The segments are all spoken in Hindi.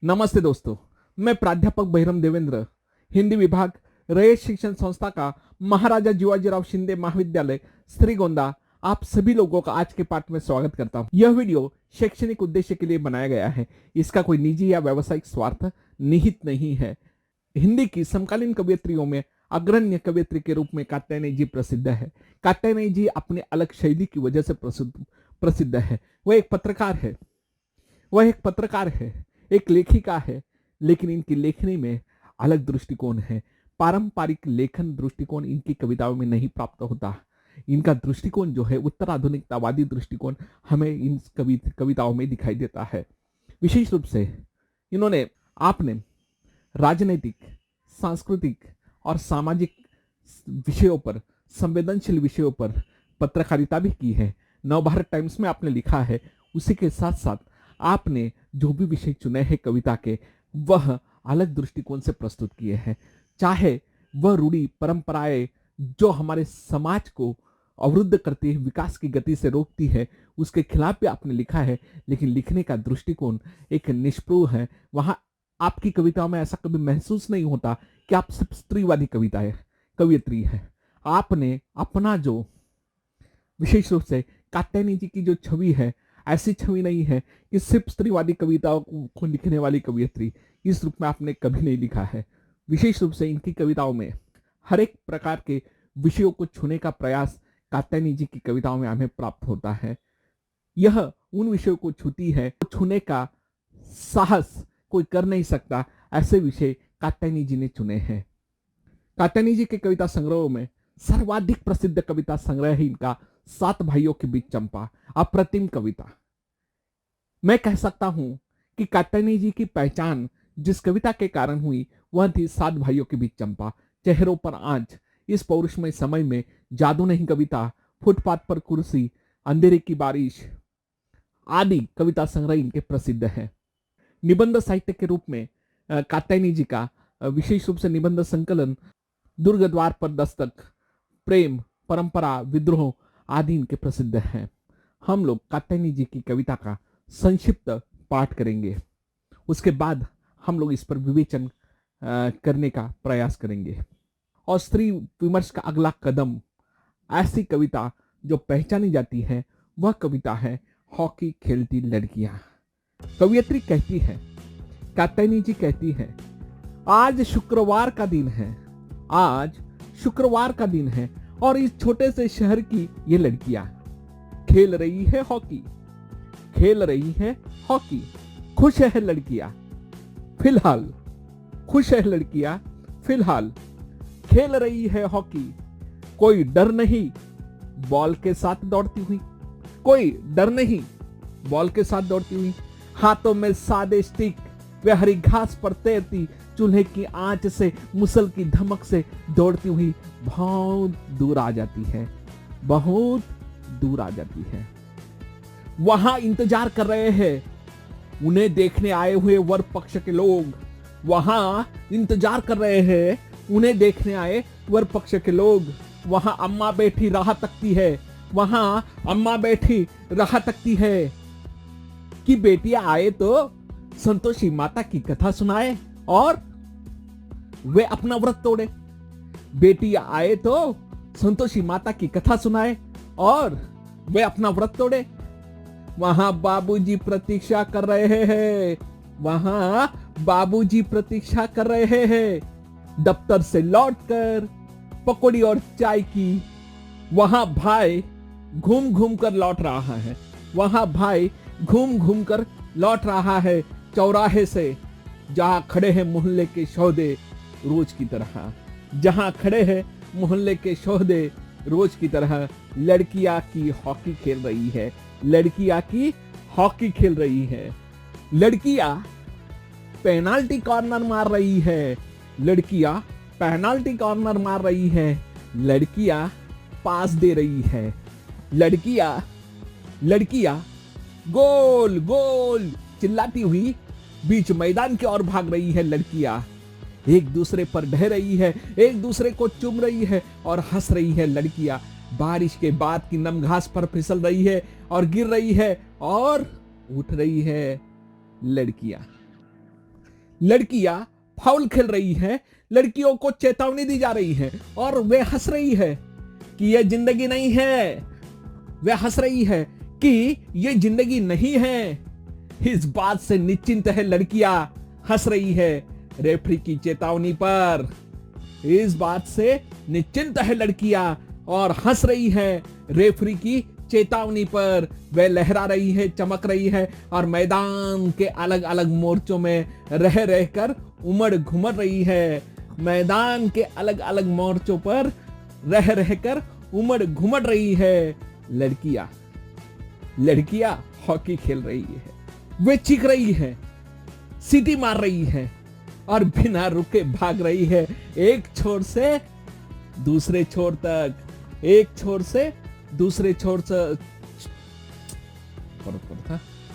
नमस्ते दोस्तों, मैं प्राध्यापक बहिरम देवेंद्र, हिंदी विभाग, रयत शिक्षण संस्था का महाराजा जीवाजीराव शिंदे महाविद्यालय श्रीगोंदा, आप सभी लोगों का आज के पाठ में स्वागत करता हूं। यह वीडियो शैक्षणिक उद्देश्य के लिए बनाया गया है। इसका कोई निजी या व्यावसायिक स्वार्थ निहित नहीं है। हिंदी की समकालीन कवयित्रियों में अग्रण्य कवयित्री के रूप में कात्यायनी जी प्रसिद्ध है। कात्यायनी जी अपने अलग शैली की वजह से प्रसिद्ध है। वह एक पत्रकार है, एक लेखिका है, लेकिन इनकी लेखनी में अलग दृष्टिकोण है। पारंपरिक लेखन दृष्टिकोण इनकी कविताओं में नहीं प्राप्त होता। इनका दृष्टिकोण जो है उत्तराधुनिकतावादी दृष्टिकोण हमें इन कविताओं में दिखाई देता है। विशेष रूप से आपने राजनीतिक, सांस्कृतिक और सामाजिक विषयों पर, संवेदनशील विषयों पर पत्रकारिता भी की है। नवभारत टाइम्स में आपने लिखा है। उसी के साथ साथ आपने जो भी विषय चुने हैं कविता के, वह अलग दृष्टिकोण से प्रस्तुत किए हैं। चाहे वह रूढ़ी परंपराएं जो हमारे समाज को अवरुद्ध करती है, विकास की गति से रोकती है, उसके खिलाफ भी आपने लिखा है, लेकिन लिखने का दृष्टिकोण एक निष्प्रुह है। वहां आपकी कविताओं में ऐसा कभी महसूस नहीं होता कि आप सिर्फ स्त्रीवादी कवियत्री है। आपने अपना जो विशेष रूप से कात्यायनी जी की जो छवि है, ऐसी छवि नहीं है कि सिर्फ स्त्रीवादी कविताओं को लिखने वाली कवियत्री, इस रूप में आपने कभी नहीं लिखा है। विशेष रूप से इनकी कविताओं में हर एक प्रकार के विषयों को छूने का प्रयास कात्यायनी जी की कविताओं में हमें प्राप्त होता है। यह उन विषयों को छूती है, छूने का साहस कोई कर नहीं सकता। ऐसे विषय कात्यायनी जी ने चुने हैं। कात्यायनी जी के कविता संग्रहों में सर्वाधिक प्रसिद्ध कविता संग्रह है इनका 7 भाइयों के बीच चंपा। अप्रतिम कविता। मैं कह सकता हूं कि कात्यायनी जी की पहचान जिस कविता के कारण हुई वह थी 7 भाइयों के बीच चंपा, चेहरों पर आंच, इस पौरुषमय समय में, जादू नहीं कविता, फुटपाथ पर कुर्सी, अंधेरे की बारिश आदि कविता संग्रह इनके प्रसिद्ध हैं। निबंध साहित्य के रूप में कात्यायनी जी का विशेष रूप से निबंध संकलन दुर्ग द्वार पर दस्तक, प्रेम, परंपरा, विद्रोह आदि इनके प्रसिद्ध हैं। हम लोग कात्यायनी जी की कविता का संक्षिप्त पाठ करेंगे। उसके बाद हम लोग इस पर विवेचन करने का प्रयास करेंगे। और स्त्री विमर्श का अगला कदम, ऐसी कविता जो पहचानी जाती है, वह कविता है हॉकी खेलती लड़कियां। कवियत्री कहती है, कात्यायनी जी कहती है, आज शुक्रवार का दिन है, आज शुक्रवार का दिन है और इस छोटे से शहर की ये लड़कियां खेल रही है हॉकी, खेल रही है हॉकी। खुश है लड़कियां फिलहाल, खुश है लड़कियां फिलहाल, खेल रही है हॉकी। कोई डर नहीं बॉल के साथ दौड़ती हुई, कोई डर नहीं बॉल के साथ दौड़ती हुई। हाथों में सादे स्टिक, वे हरी घास पर तैरती, चूल्हे की आंच से, मुसल की धमक से दौड़ती हुई बहुत दूर आ जाती है, बहुत दूर आ जाती है। वहां इंतजार कर रहे हैं उन्हें देखने आए हुए वर पक्ष के लोग, वहां इंतजार कर रहे हैं उन्हें देखने आए वर पक्ष के लोग। वहां अम्मा बैठी राह तकती है, वहां अम्मा बैठी राह तकती है कि बेटियां आए तो संतोषी माता की कथा सुनाए और वे अपना व्रत तोड़े। बेटियां आए तो संतोषी माता की कथा सुनाए और वे अपना व्रत तोड़े। वहां बाबूजी प्रतीक्षा कर रहे हैं, वहां बाबूजी प्रतीक्षा कर रहे हैं दफ्तर से लौटकर पकौड़ी और चाय की। वहां भाई घूम घूम कर लौट रहा है, वहां भाई घूम घूम कर लौट रहा है चौराहे से, जहां खड़े हैं मोहल्ले के सौदे रोज की तरह, जहां खड़े हैं मोहल्ले के सौदे रोज की तरह। लड़कियां की हॉकी खेल रही है, लड़कियां की हॉकी खेल रही है। लड़कियां पेनाल्टी कॉर्नर मार रही है, लड़कियां पेनाल्टी कॉर्नर मार रही है। लड़कियां पास दे रही है, लड़कियां गोल गोल चिल्लाती हुई बीच मैदान की ओर भाग रही है। लड़कियां एक दूसरे पर ढह रही है, एक दूसरे को चूम रही है और हंस रही है। लड़कियां बारिश के बाद की नम घास पर फिसल रही है और गिर रही है और उठ रही है। लड़कियां लड़कियां फाउल खेल रही है, लड़कियों को चेतावनी दी जा रही है और वे हंस रही है कि यह जिंदगी नहीं है। वे हंस रही है कि यह जिंदगी नहीं है। इस बात से निश्चिंत है लड़कियां, हंस रही है रेफरी की चेतावनी पर। इस बात से निश्चिंत है लड़कियां और हंस रही है रेफरी की चेतावनी पर। वे लहरा रही है, चमक रही है और मैदान के अलग अलग मोर्चों में रह रहकर उमड़ घुमड़ रही है। मैदान के अलग अलग मोर्चों पर रह रहकर उमड़ घुमड़ रही है। लड़कियां हॉकी खेल रही है। वे चीख रही है, सीटी मार रही है और बिना रुके भाग रही है, एक छोर से दूसरे छोर तक, एक छोर से दूसरे छोर तक।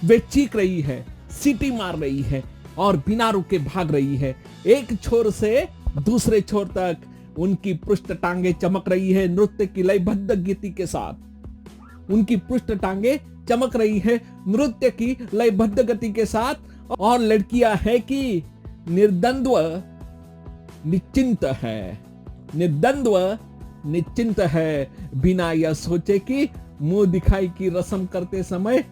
वे चीख रही है, सीटी मार रही है और बिना रुके भाग रही है, एक छोर से दूसरे छोर तक। उनकी पृष्ठ टांगे चमक रही है नृत्य की लयबद्ध गीति के साथ। उनकी पृष्ठ टांगे चमक रही है नृत्य की लयबद्ध गति के साथ। और लड़कियां है कि निर्द्वंद्व निश्चिंत है, निर्द्वंद्व निश्चिंत है, बिना यह सोचे कि मुंह दिखाई की रस्म करते समय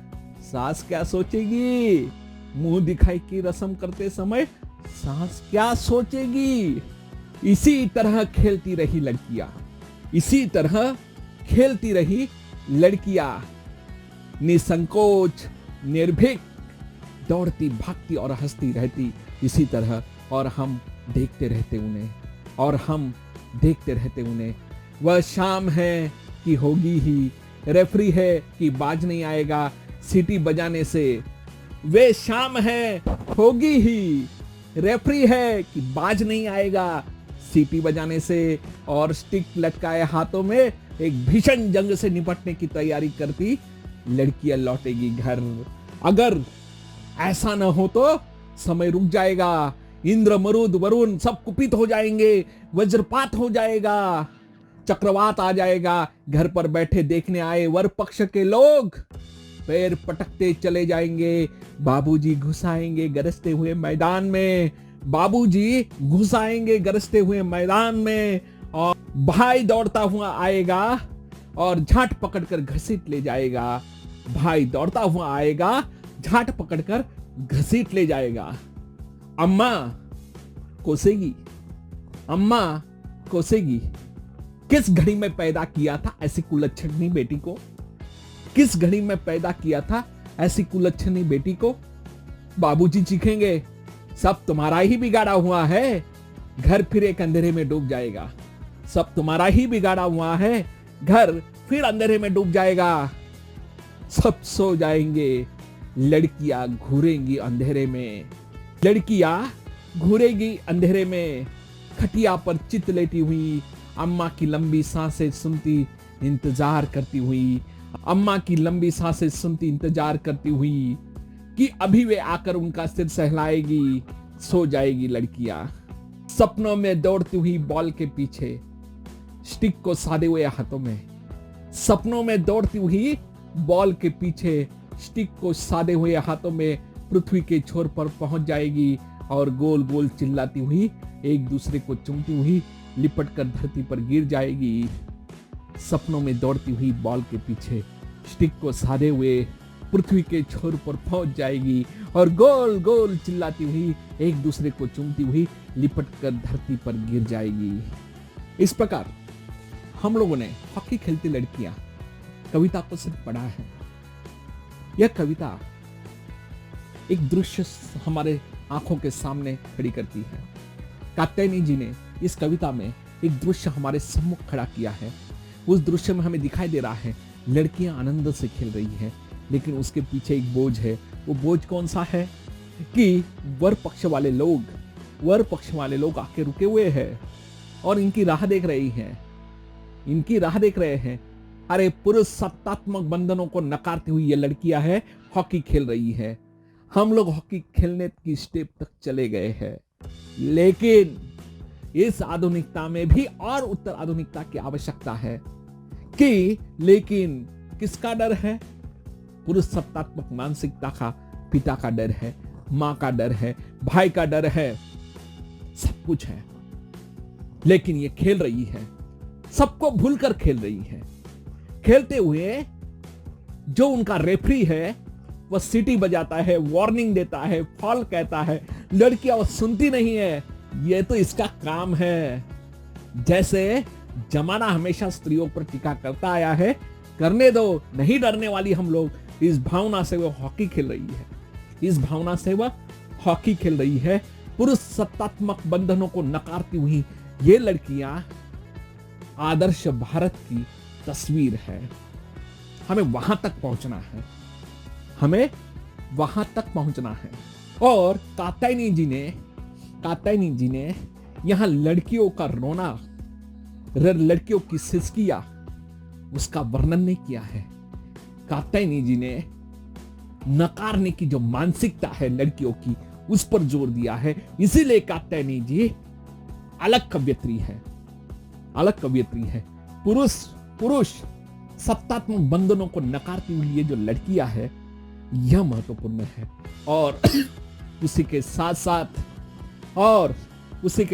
सास क्या सोचेगी। मुंह दिखाई की रस्म करते समय सास क्या सोचेगी। इसी तरह खेलती रही लड़कियां, इसी तरह खेलती रही लड़कियां, निसंकोच निर्भीक दौड़ती भागती और हंसती रहती इसी तरह। और हम देखते रहते उन्हें, और हम देखते रहते उन्हें। वह शाम है कि होगी ही, रेफरी है कि बाज नहीं आएगा सीटी बजाने से। वे शाम है होगी ही, रेफरी है कि बाज नहीं आएगा सीटी बजाने से। और स्टिक लटकाए हाथों में एक भीषण जंग से निपटने की तैयारी करती लड़कियां लौटेगी घर। अगर ऐसा न हो तो समय रुक जाएगा, इंद्र मरुद वरुण सब कुपित हो जाएंगे, वज्रपात हो जाएगा, चक्रवात आ जाएगा। घर पर बैठे देखने आए वर पक्ष के लोग पैर पटकते चले जाएंगे। बाबूजी घुस आएंगे गरजते हुए मैदान में, बाबूजी घुस आएंगे गरजते हुए मैदान में। और भाई दौड़ता हुआ आएगा और झाट पकड़कर घसीट ले जाएगा। भाई दौड़ता हुआ आएगा, झाट पकड़कर घसीट ले जाएगा। अम्मा कोसेगी, अम्मा कोसेगी। किस घड़ी में पैदा किया था ऐसी कुलच्छनी बेटी को? किस घड़ी में पैदा किया था ऐसी कुलच्छनी बेटी को? बाबूजी चीखेंगे, सब तुम्हारा ही बिगाड़ा हुआ है, घर फिर एक अंधेरे में डूब जाएगा। सब तुम्हारा ही बिगाड़ा हुआ है, घर फिर अंधेरे में डूब जाएगा। सब सो जाएंगे, लड़कियां घूरेंगी अंधेरे में, लड़कियां घूरेगी अंधेरे में। खटिया पर चित लेटी हुई अम्मा की लंबी सांसें सुनती इंतजार करती हुई, अम्मा की लंबी सांसें सुनती इंतजार करती हुई कि अभी वे आकर उनका सिर सहलाएगी। सो जाएगी लड़कियां। सपनों में दौड़ती हुई बॉल के पीछे स्टिक को साधे हुए हाथों में, सपनों में दौड़ती हुई बॉल के पीछे स्टिक को साधे हुए हाथों में पृथ्वी के छोर पर पहुंच जाएगी और गोल गोल चिल्लाती हुई एक दूसरे को चूमती हुई लिपट कर धरती पर गिर जाएगी। सपनों में दौड़ती हुई बॉल के पीछे स्टिक को साधे हुए पृथ्वी के छोर पर पहुंच जाएगी और गोल गोल चिल्लाती हुई एक दूसरे को चूमती हुई लिपट कर धरती पर गिर जाएगी। इस प्रकार हम लोगों ने हॉकी खेलती लड़कियां कविता को सिर्फ पढ़ा है। यह कविता एक दृश्य हमारे आंखों के सामने खड़ी करती है। कात्यायनी जी ने इस कविता में एक दृश्य हमारे सम्मुख खड़ा किया है। उस दृश्य में हमें दिखाई दे रहा है लड़कियां आनंद से खेल रही है, लेकिन उसके पीछे एक बोझ है। वो बोझ कौन सा है कि वर पक्ष वाले लोग आके रुके हुए हैं और इनकी राह देख रही हैं, इनकी राह देख रहे हैं। अरे पुरुष सत्तात्मक बंधनों को नकारती हुई ये लड़कियां है हॉकी खेल रही है। हम लोग हॉकी खेलने की स्टेप तक चले गए हैं, लेकिन इस आधुनिकता में भी और उत्तर आधुनिकता की आवश्यकता है कि लेकिन किसका डर है? पुरुष सत्तात्मक मानसिकता का पिता का डर है। मां का डर है, भाई का डर है, सब कुछ है, लेकिन ये खेल रही है, सबको भूलकर खेल रही है। खेलते हुए जो उनका रेफरी है वह सीटी बजाता है, वार्निंग देता है, फॉल कहता है, लड़कियां वो सुनती नहीं है। ये तो इसका काम है। जैसे जमाना हमेशा स्त्रियों पर टीका करता आया है, करने दो, नहीं डरने वाली हम लोग, इस भावना से वो हॉकी खेल रही है, इस भावना से वह हॉकी खेल रही है। पुरुष सत्तात्मक बंधनों को नकारती हुई ये लड़कियां आदर्श भारत की तस्वीर है। हमें वहां तक पहुंचना है, हमें वहां तक पहुंचना है। और कात्यायनी जी ने यहां लड़कियों का रोना, लड़कियों की सिसकियां, उसका वर्णन नहीं किया है। कात्यायनी जी ने नकारने की जो मानसिकता है लड़कियों की, उस पर जोर दिया है। इसीलिए कात्यायनी जी अलग कवयित्री है, अलग कवयित्री है। पुरुष सत्तात्मक बंधनों को नकारती हुई ये जो लड़कियां है, यह महत्वपूर्ण है। और उसी के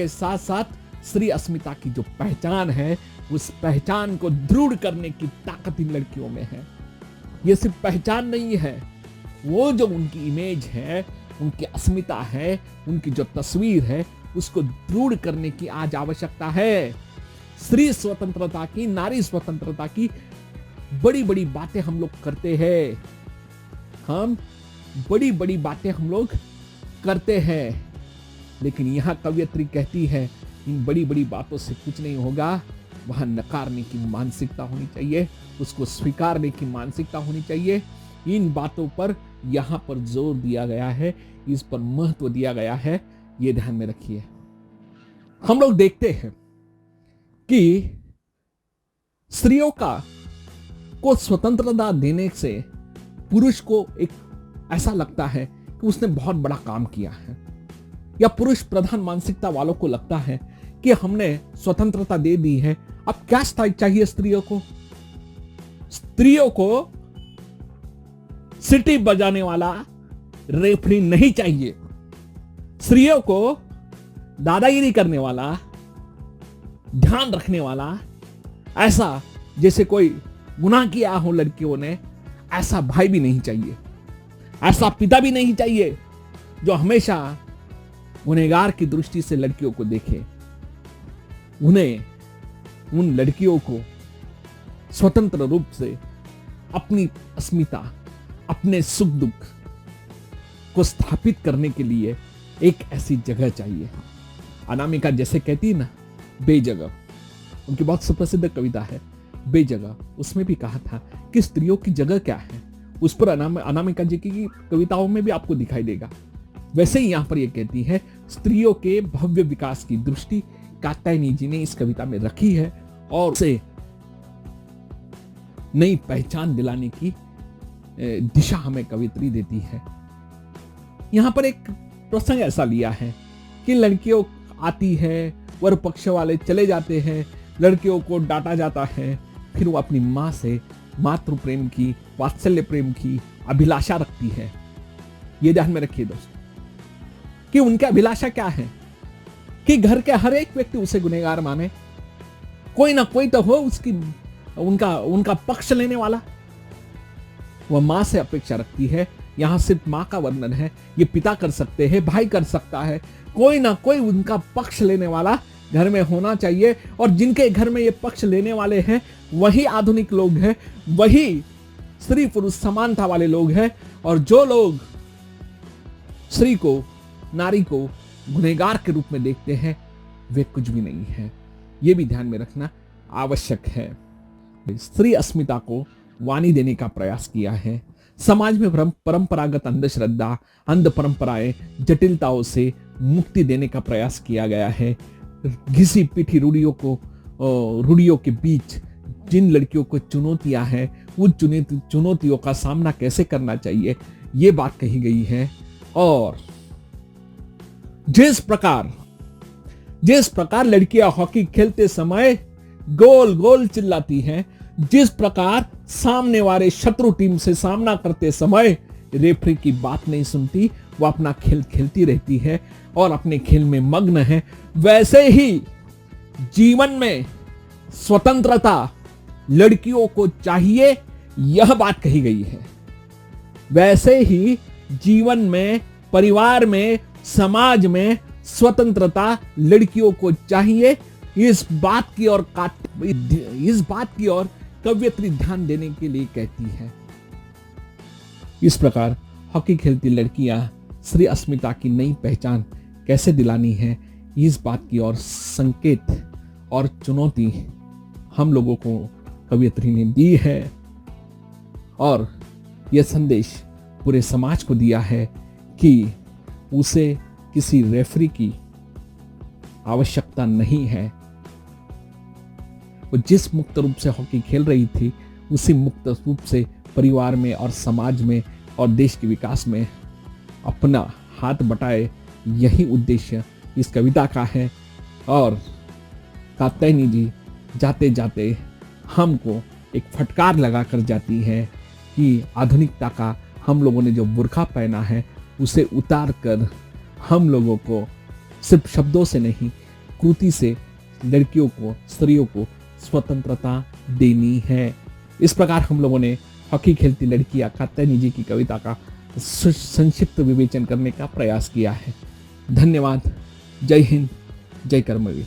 साथ साथ स्त्री अस्मिता की जो पहचान है, उस पहचान को दृढ़ करने की ताकत इन लड़कियों में है। ये सिर्फ पहचान नहीं है, वो जो उनकी इमेज है, उनकी अस्मिता है, उनकी जो तस्वीर है, उसको दृढ़ करने की आज आवश्यकता है। स्त्री स्वतंत्रता की, नारी स्वतंत्रता की बड़ी बड़ी बातें हम लोग करते हैं, बड़ी बड़ी बातें हम लोग करते हैं, लेकिन यहां कवयित्री कहती है इन बड़ी बड़ी बातों से कुछ नहीं होगा। वहां नकारने की मानसिकता होनी चाहिए, उसको स्वीकारने की मानसिकता होनी चाहिए। इन बातों पर यहां पर जोर दिया गया है, इस पर महत्व दिया गया है, ये ध्यान में रखिए। हम लोग देखते हैं कि स्त्रियों को स्वतंत्रता देने से पुरुष को एक ऐसा लगता है कि उसने बहुत बड़ा काम किया है, या पुरुष प्रधान मानसिकता वालों को लगता है कि हमने स्वतंत्रता दे दी है, अब क्या चाहिए स्त्रियों को? स्त्रियों को सीटी बजाने वाला रेफरी नहीं चाहिए, स्त्रियों को दादागिरी करने वाला, ध्यान रखने वाला, ऐसा जैसे कोई गुनाह किया हो लड़कियों ने, ऐसा भाई भी नहीं चाहिए, ऐसा पिता भी नहीं चाहिए जो हमेशा गुनहगार की दृष्टि से लड़कियों को देखे। उन लड़कियों को स्वतंत्र रूप से अपनी अस्मिता, अपने सुख दुख को स्थापित करने के लिए एक ऐसी जगह चाहिए। अनामिका जैसे कहती है ना, बेजगह, उनकी बहुत सुप्रसिद्ध कविता है बेजगह, उसमें भी कहा था कि स्त्रियों की जगह क्या है। उस पर अनामिका जी की कविताओं में भी आपको दिखाई देगा। वैसे ही यहां पर यह कहती है, स्त्रियों के भव्य विकास की दृष्टि कात्यायनी जी ने इस कविता में रखी है और उसे नई पहचान दिलाने की दिशा हमें कवित्री देती है। यहां पर एक प्रसंग ऐसा लिया है कि लड़कियों आती है, वर पक्ष वाले चले जाते हैं, लड़कियों को डांटा जाता है, फिर वो अपनी मां से मातृ प्रेम की, वात्सल्य प्रेम की अभिलाषा रखती है। ये ध्यान में रखिए दोस्तों कि उनकी अभिलाषा क्या है कि घर के हर एक व्यक्ति उसे गुनहगार माने, कोई ना कोई तो हो उनका पक्ष लेने वाला। वह मां से अपेक्षा रखती है। यहां सिर्फ मां का वर्णन है, ये पिता कर सकते हैं, भाई कर सकता है, कोई ना कोई उनका पक्ष लेने वाला घर में होना चाहिए। और जिनके घर में ये पक्ष लेने वाले हैं वही आधुनिक लोग हैं, वही स्त्री पुरुष समानता वाले लोग हैं। और जो लोग स्त्री को, नारी को गुनहगार के रूप में देखते हैं, वे कुछ भी नहीं है। ये भी ध्यान में रखना आवश्यक है। स्त्री अस्मिता को वाणी देने का प्रयास किया है। समाज में परंपरागत अंधश्रद्धा, अंध परंपराएं, जटिलताओं से मुक्ति देने का प्रयास किया गया है। घिसी पीठी रूढ़ियों के बीच जिन लड़कियों को चुनौतियां हैं, उन चुनौतियों का सामना कैसे करना चाहिए, ये बात कही गई है। और जिस प्रकार लड़कियां हॉकी खेलते समय गोल गोल चिल्लाती हैं, जिस प्रकार सामने वाले शत्रु टीम से सामना करते समय रेफरी की बात नहीं सुनती, वो अपना खेल खेलती रहती है और अपने खेल में मग्न है, वैसे ही जीवन में स्वतंत्रता लड़कियों को चाहिए, यह बात कही गई है। वैसे ही जीवन में, परिवार में, समाज में स्वतंत्रता लड़कियों को चाहिए। इस बात की ओर कवयित्री ध्यान देने के लिए कहती है। इस प्रकार हॉकी खेलती लड़कियां श्री अस्मिता की नई पहचान कैसे दिलानी है, इस बात की ओर संकेत और चुनौती हम लोगों को कवयित्री ने दी है और यह संदेश पूरे समाज को दिया है कि उसे किसी रेफरी की आवश्यकता नहीं है। वो जिस मुक्त रूप से हॉकी खेल रही थी, उसी मुक्त रूप से परिवार में और समाज में और देश के विकास में अपना हाथ बटाए, यही उद्देश्य इस कविता का है। और कात्यायनी जी जाते जाते हमको एक फटकार लगा कर जाती है कि आधुनिकता का हम लोगों ने जो बुर्का पहना है उसे उतार कर हम लोगों को सिर्फ शब्दों से नहीं, कृति से लड़कियों को, स्त्रियों को स्वतंत्रता देनी है। इस प्रकार हम लोगों ने हॉकी खेलती लड़कियां कात्यायनी जी की कविता का संक्षिप्त विवेचन करने का प्रयास किया है। धन्यवाद। जय हिंद, जय कर्मवीर।